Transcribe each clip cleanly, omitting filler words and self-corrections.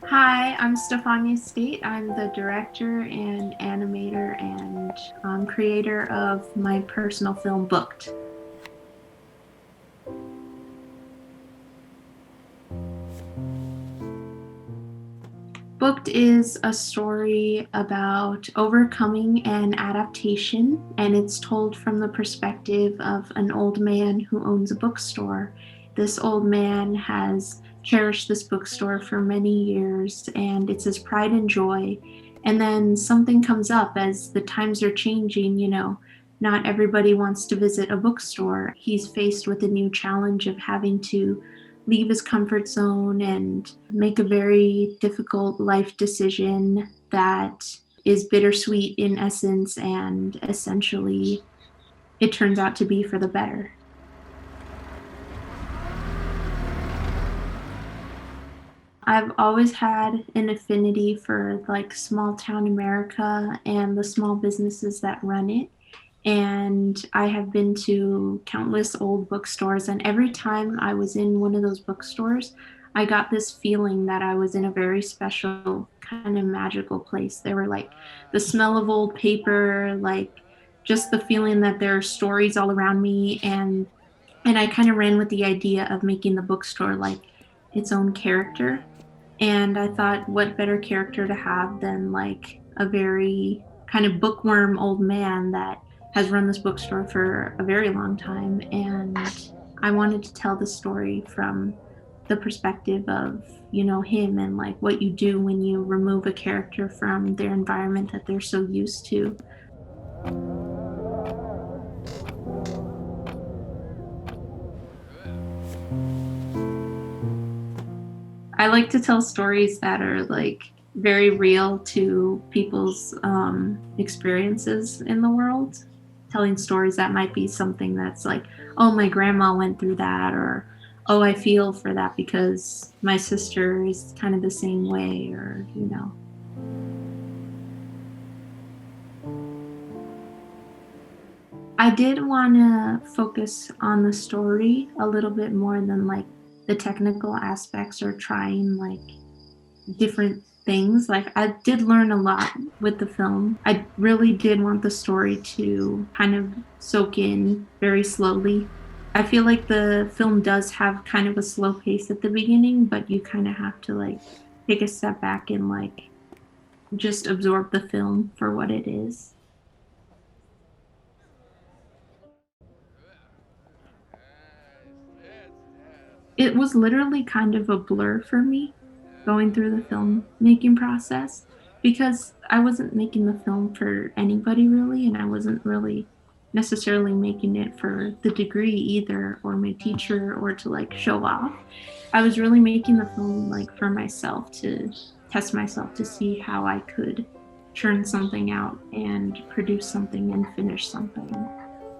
Hi, I'm Stephania State. I'm the director and animator and creator of my personal film, Booked. Booked is a story about overcoming an adaptation, and it's told from the perspective of an old man who owns a bookstore. This old man has cherished this bookstore for many years, and it's his pride and joy. And then something comes up as the times are changing, not everybody wants to visit a bookstore. He's faced with a new challenge of having to leave his comfort zone and make a very difficult life decision that is bittersweet in essence, and essentially it turns out to be for the better. I've always had an affinity for like small town America and the small businesses that run it. And I have been to countless old bookstores, and every time I was in one of those bookstores, I got this feeling that I was in a very special kind of magical place. There were like the smell of old paper, like just the feeling that there are stories all around me, and I kind of ran with the idea of making the bookstore like its own character. And I thought, what better character to have than like a very kind of bookworm old man that has run this bookstore for a very long time. And I wanted to tell the story from the perspective of, him and like what you do when you remove a character from their environment that they're so used to. I like to tell stories that are like very real to people's experiences in the world. Telling stories that might be something that's like, oh, my grandma went through that, or oh, I feel for that because my sister is kind of the same way, or. I did want to focus on the story a little bit more than like the technical aspects or trying like different things. Like I did learn a lot with the film. I really did want the story to kind of soak in very slowly. I feel like the film does have kind of a slow pace at the beginning, but you kind of have to like take a step back and like just absorb the film for what it is. It was literally kind of a blur for me going through the film making process because I wasn't making the film for anybody really, and I wasn't really necessarily making it for the degree either, or my teacher, or to like show off. I was really making the film like for myself, to test myself to see how I could churn something out and produce something and finish something,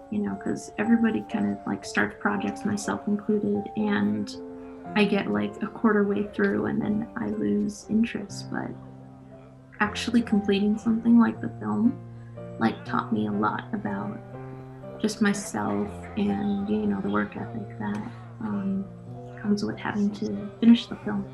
because everybody kind of like starts projects, myself included, and I get like a quarter way through and then I lose interest. But actually completing something like the film like taught me a lot about just myself and the work ethic that comes with having to finish the film.